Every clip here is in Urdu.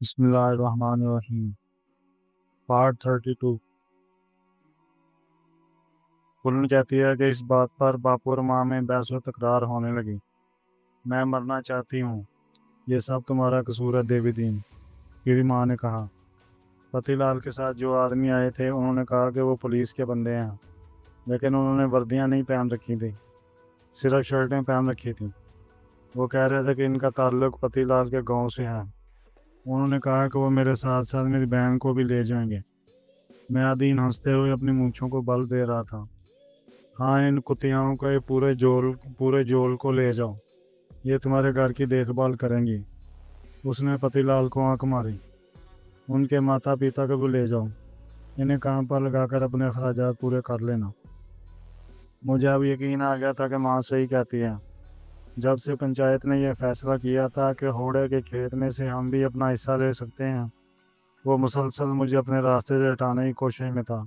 بسم اللہ الرحمن الرحیم۔ پارٹ 32۔ پلن کہتی ہے کہ اس بات پر باپو اور ماں میں بحث و تکرار ہونے لگی۔ میں مرنا چاہتی ہوں، یہ سب تمہارا قصور ہے دیوی دین، میری ماں نے کہا۔ پتی لال کے ساتھ جو آدمی آئے تھے انہوں نے کہا کہ وہ پولیس کے بندے ہیں، لیکن انہوں نے وردیاں نہیں پہن رکھی تھیں، صرف شرٹیں پہن رکھی تھیں۔ وہ کہہ رہے تھے کہ ان کا تعلق پتی لال کے گاؤں سے ہے۔ انہوں نے کہا کہ وہ میرے ساتھ ساتھ میری بہن کو بھی لے جائیں گے۔ میں دین ہنستے ہوئے اپنی مونچھوں کو بل دے رہا تھا۔ ہاں، ان کتیاؤں کے پورے جول کو لے جاؤ، یہ تمہارے گھر کی دیکھ بھال کریں گی۔ اس نے پتی لال کو آنکھ ماری۔ ان کے ماتا پتا کو بھی لے جاؤ، انہیں کام پر لگا کر اپنے اخراجات پورے کر لینا۔ مجھے اب یقین آ گیا تھا کہ ماں صحیح کہتی ہے۔ جب سے پنچایت نے یہ فیصلہ کیا تھا کہ ہوڑے کے کھیت میں سے ہم بھی اپنا حصہ لے سکتے ہیں، وہ مسلسل مجھے اپنے راستے سے ہٹانے کی کوشش میں تھا۔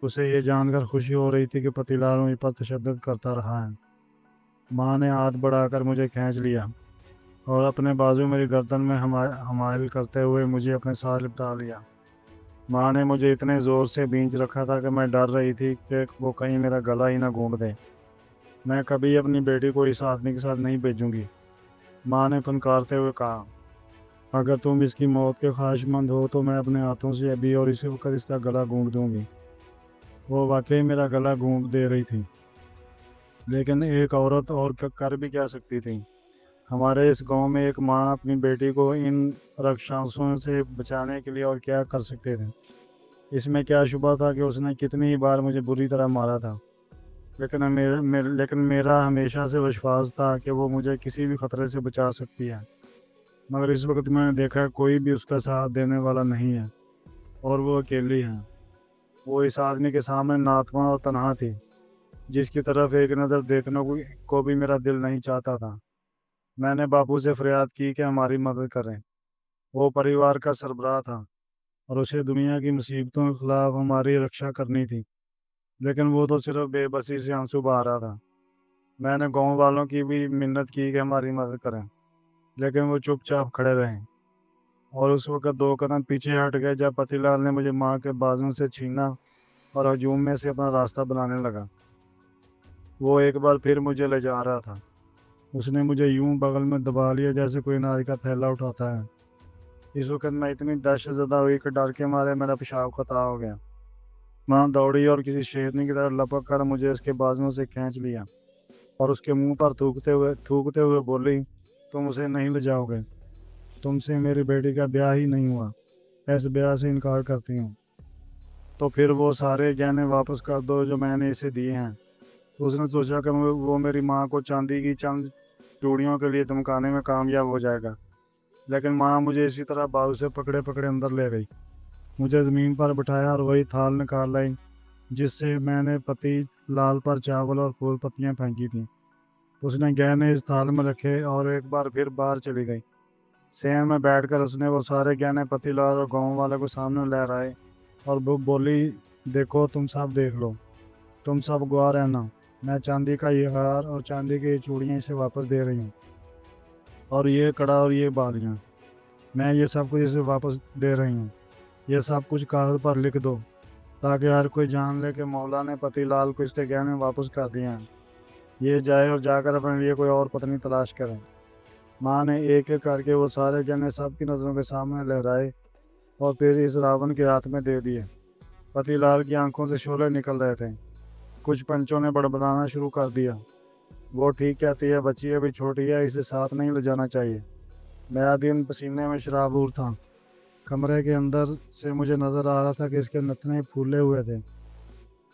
اسے یہ جان کر خوشی ہو رہی تھی کہ پتی لال مجھ پر تشدد کرتا رہا ہے۔ ماں نے ہاتھ بڑھا کر مجھے کھینچ لیا اور اپنے بازو میری گردن میں حمائل کرتے ہوئے مجھے اپنے ساتھ لپٹا لیا۔ ماں نے مجھے اتنے زور سے بھینچ رکھا تھا کہ میں ڈر رہی تھی کہ وہ کہیں میرا گلا ہی نہ گھونٹ دے۔ میں کبھی اپنی بیٹی کو اس آدمی کے ساتھ نہیں بھیجوں گی، ماں نے پھنکارتے ہوئے کہا۔ اگر تم اس کی موت کے خواہش مند ہو تو میں اپنے ہاتھوں سے ابھی اور اسی وقت اس کا گلا گھونٹ دوں گی۔ وہ واقعی میرا گلا گھونٹ دے رہی تھی، لیکن ایک عورت اور کر بھی کیا سکتی تھی؟ ہمارے اس گاؤں میں ایک ماں اپنی بیٹی کو ان رکشاسوں سے بچانے کے لیے اور کیا کر سکتے تھے؟ اس میں کیا شبہ تھا کہ اس نے کتنی ہی بار مجھے بری طرح مارا تھا، لیکن میرا ہمیشہ سے وشواس تھا کہ وہ مجھے کسی بھی خطرے سے بچا سکتی ہے۔ مگر اس وقت میں نے دیکھا کوئی بھی اس کا ساتھ دینے والا نہیں ہے، اور وہ اکیلی ہے۔ وہ اس آدمی کے سامنے ناتواں اور تنہا تھی، جس کی طرف ایک نظر دیکھنے کو بھی میرا دل نہیں چاہتا تھا۔ میں نے باپو سے فریاد کی کہ ہماری مدد کریں۔ وہ پریوار کا سربراہ تھا اور اسے دنیا کی مصیبتوں کے خلاف ہماری رکشا کرنی تھی، لیکن وہ تو صرف بے بسی سے آنسو بہا رہا تھا۔ میں نے گاؤں والوں کی بھی منت کی کہ ہماری مدد کریں، لیکن وہ چپ چاپ کھڑے رہے، اور اس وقت 2 قدم پیچھے ہٹ گئے جب پتی لال نے مجھے ماں کے بازو سے چھینا اور ہجوم میں سے اپنا راستہ بنانے لگا۔ وہ ایک بار پھر مجھے لے جا رہا تھا۔ اس نے مجھے یوں بغل میں دبا لیا جیسے کوئی اناج کا تھیلا اٹھاتا ہے۔ اس وقت میں اتنی دہشت زدہ ہوئی کہ ڈر کے مارے میرا پیشاب خطا ہو گیا۔ ماں دوڑی اور کسی شیرنی کی طرح لپک کر مجھے اس کے بازوؤں سے کھینچ لیا اور اس کے منہ پر تھوکتے ہوئے بولی، تم اسے نہیں لے جاؤ گے، تم سے میری بیٹی کا بیاہ ہی نہیں ہوا، ایسے بیاہ سے انکار کرتی ہوں تو پھر وہ سارے گہنے واپس کر دو جو میں نے اسے دیے ہیں۔ اس نے سوچا کہ وہ میری ماں کو چاندی کی چند چوڑیوں کے لیے دھمکانے میں کامیاب ہو جائے گا، لیکن ماں مجھے اسی طرح بازو سے پکڑے اندر لے گئی، مجھے زمین پر بٹھایا اور وہی تھال نکال لائی جس سے میں نے پتی لال پر چاول اور پھول پتیاں پھینکی تھیں۔ اس نے گہنے اس تھال میں رکھے اور ایک بار پھر باہر چلی گئی۔ سین میں بیٹھ کر اس نے وہ سارے گہنے پتی لال اور گاؤں والوں کو سامنے لہرائے اور بولی، دیکھو، تم سب دیکھ لو، تم سب گواہ رہنا، میں چاندی کا یہ ہار اور چاندی کی یہ چوڑیاں اسے واپس دے رہی ہوں، اور یہ کڑا اور یہ بالیاں، میں یہ سب کچھ اسے واپس دے رہی ہوں۔ یہ سب کچھ کاغذ پر لکھ دو تاکہ ہر کوئی جان لے کہ مولا نے پتی لال کو اس کے گہنے واپس کر دیے ہیں۔ یہ جائے اور جا کر اپنے لیے کوئی اور پتنی تلاش کریں۔ ماں نے ایک ایک کر کے وہ سارے گہنے سب کی نظروں کے سامنے لہرائے اور پھر اس راون کے ہاتھ میں دے دیے۔ پتی لال کی آنکھوں سے شعلے نکل رہے تھے۔ کچھ پنچوں نے بڑبڑانا شروع کر دیا، وہ ٹھیک کہتی ہے، بچی ابھی چھوٹی ہے، اسے ساتھ نہیں لے جانا چاہیے۔ میرا دن پسینے میں شرابور تھا۔ کمرے کے اندر سے مجھے نظر آ رہا تھا کہ اس کے نتنے پھولے ہوئے تھے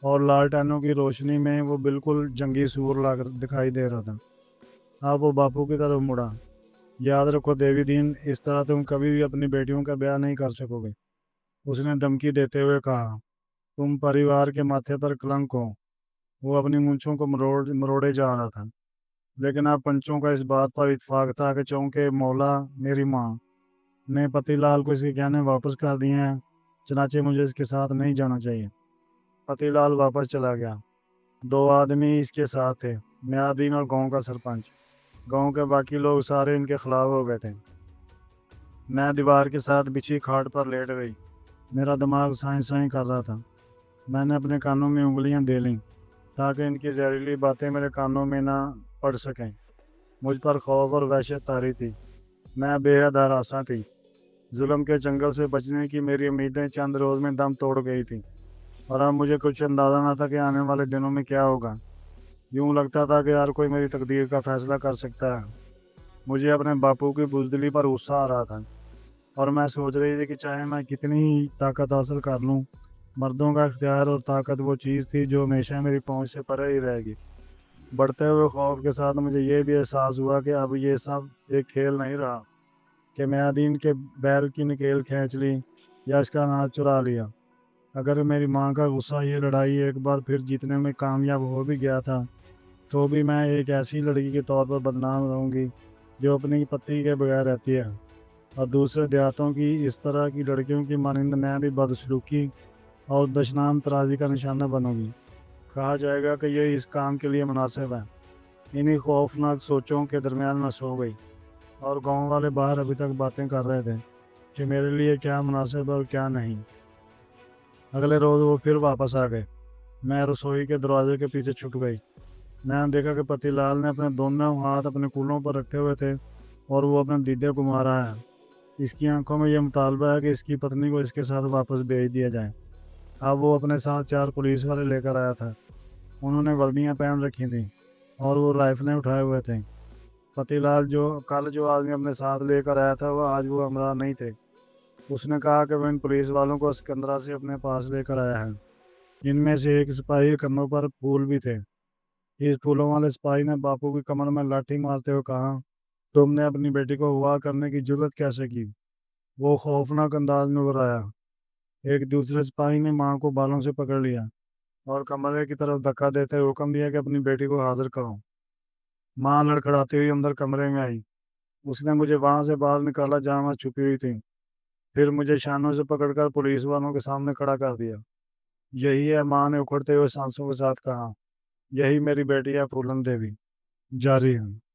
اور لالٹینوں کی روشنی میں وہ بالکل جنگی سور دکھائی دے رہا تھا۔ اب وہ باپو کی طرف مڑا۔ یاد رکھو دیوی دین، اس طرح تم کبھی بھی اپنی بیٹیوں کا بیاہ نہیں کر سکو گے، اس نے دھمکی دیتے ہوئے کہا۔ تم پریوار کے ماتھے پر کلنک ہو۔ وہ اپنی مونچھوں کو مروڑے جا رہا تھا، لیکن اب پنچوں کا اس بات پر اتفاق تھا کہ چونکہ مولا میری ماں نے پتی لال کو اس کے گہنے واپس کر دیے ہیں، چنانچہ مجھے اس کے ساتھ نہیں جانا چاہیے۔ پتی لال واپس چلا گیا۔ 2 آدمی اس کے ساتھ تھے، میادین اور گاؤں کا سرپنچ۔ گاؤں کے باقی لوگ سارے ان کے خلاف ہو گئے تھے۔ میں دیوار کے ساتھ بچھی کھاٹ پر لیٹ گئی۔ میرا دماغ سائیں سائیں کر رہا تھا۔ میں نے اپنے کانوں میں انگلیاں دے لیں تاکہ ان کی زہریلی باتیں میرے کانوں میں نہ پڑ سکیں۔ مجھ پر خوف اور وحشت طاری تھی۔ میں بے حد ہراساں تھی۔ ظلم کے جنگل سے بچنے کی میری امیدیں چند روز میں دم توڑ گئی تھیں، اور اب مجھے کچھ اندازہ نہ تھا کہ آنے والے دنوں میں کیا ہوگا۔ یوں لگتا تھا کہ ہر کوئی میری تقدیر کا فیصلہ کر سکتا ہے۔ مجھے اپنے باپو کی بزدلی پر غصہ آ رہا تھا، اور میں سوچ رہی تھی کہ چاہے میں کتنی ہی طاقت حاصل کر لوں، مردوں کا اختیار اور طاقت وہ چیز تھی جو ہمیشہ میری پہنچ سے پرے ہی رہے گی۔ بڑھتے ہوئے خوف کے ساتھ مجھے یہ بھی احساس ہوا کہ اب یہ سب ایک کھیل نہیں رہا کہ میادین کے بیل کی نکیل کھینچ لی یا اس کا اناج چرا لیا۔ اگر میری ماں کا غصہ یہ لڑائی ایک بار پھر جیتنے میں کامیاب ہو بھی گیا تھا، تو بھی میں ایک ایسی لڑکی کے طور پر بدنام رہوں گی جو اپنی پتی کے بغیر رہتی ہے، اور دوسرے دیہاتوں کی اس طرح کی لڑکیوں کی مانند میں بھی بدسلوکی اور دشنام ترازی کا نشانہ بنوں گی۔ کہا جائے گا کہ یہ اس کام کے لیے مناسب ہے۔ انہی خوفناک سوچوں کے درمیان میں سو گئی، اور گاؤں والے باہر ابھی تک باتیں کر رہے تھے کہ میرے لیے کیا مناسب ہے اور کیا نہیں۔ اگلے روز وہ پھر واپس آ گئے۔ میں رسوئی کے دروازے کے پیچھے چھپ گئی۔ میں نے دیکھا کہ پتی لال نے اپنے دونوں ہاتھ اپنے کولوں پر رکھے ہوئے تھے، اور وہ اپنے دیدے کو مار رہا ہے۔ اس کی آنکھوں میں یہ مطالبہ ہے کہ اس کی پتنی کو اس کے ساتھ واپس بھیج دیا جائے۔ اب وہ اپنے ساتھ 4 پولیس والے لے کر آیا تھا۔ انہوں نے وردیاں پہن رکھی تھیں، اور وہ رائفلیں اٹھائے ہوئے تھے۔ پتی لال جو آدمی اپنے ساتھ لے کر آیا تھا، وہ آج وہ ہمراہ نہیں تھے۔ اس نے کہا کہ وہ ان پولیس والوں کو سکندرا سے اپنے پاس لے کر آیا ہے۔ ان میں سے ایک سپاہی کے کندھوں پر پھول بھی تھے۔ اس پھولوں والے سپاہی نے باپو کی کمر میں لاٹھی مارتے ہوئے کہا، تم نے اپنی بیٹی کو اغوا کرنے کی جرت کیسے کی؟ وہ خوفناک انداز میں برایا۔ ایک دوسرے سپاہی نے ماں کو بالوں سے پکڑ لیا اور کمرے کی طرف دھکا دیتے ہوئے حکم دیا کہ اپنی بیٹی کو حاضر کرو۔ ماں لڑکھڑاتی ہوئی اندر کمرے میں آئی۔ اس نے مجھے وہاں سے باہر نکالا جہاں میں چھپی ہوئی تھی، پھر مجھے شانوں سے پکڑ کر پولیس والوں کے سامنے کھڑا کر دیا۔ یہی ہے، ماں نے اکھڑتے ہوئے سانسوں کے ساتھ کہا، یہی میری بیٹی ہے پھولن دیوی۔ جاری ہے۔